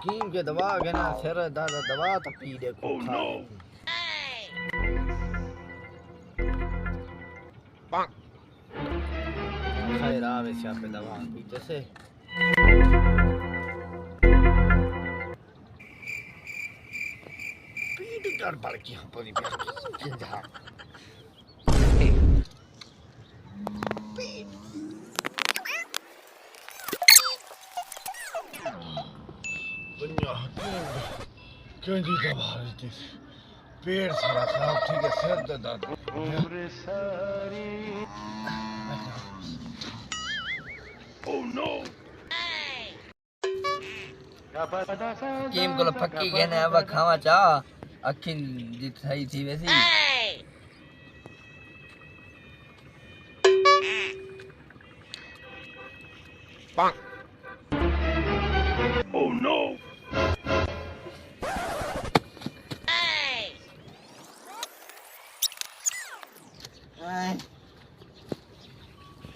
हकीम के दवा के ना सिर दर्द दवा तो पी देखो खैर आवे से पे दवा पीते से पीट कर पड़ की हम पूरी हकीम के जा बुनिया क्यों जी दवा देती पेट सारा खराब ठीक है सिर दर्द उम्र सारी ओह नो हकीम को फक्की कहने अब खावा चा अखिन जित सही थी वैसी ओह नो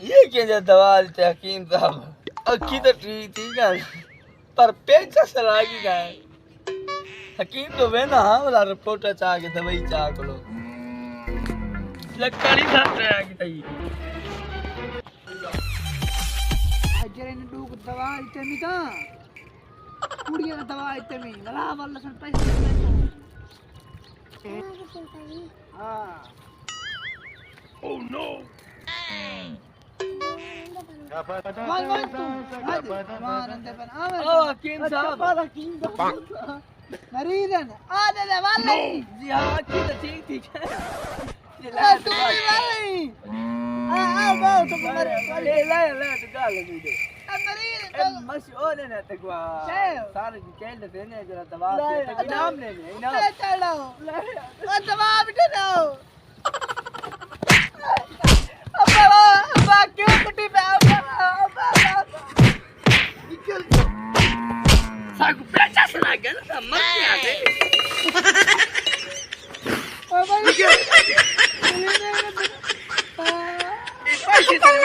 ये क्या दवा देते हकीम साहब अखी तो ठीक है पर पेट से लागी गए हकीम तो वे ना हाँ वाला रिपोर्ट चाह के दवाई चाह को लो लकड़ी साथ रहा की तई अजरे ने डूक दवा इतने में का कुड़िया दवा इतने में गला वाला सन पैसे हां ओह नो हकीम साहब मरीज है आने वाले जी हाँ अच्छी तो ठीक ठीक है ले तो गाल दे मस ओने ना तकवा सारे केल देने जरा दवा के इनाम ले इनाम चलो दवा बिठे ना क्यों कुटी पे निकल सागु पेचा से लगे ना मत आते ओ भाई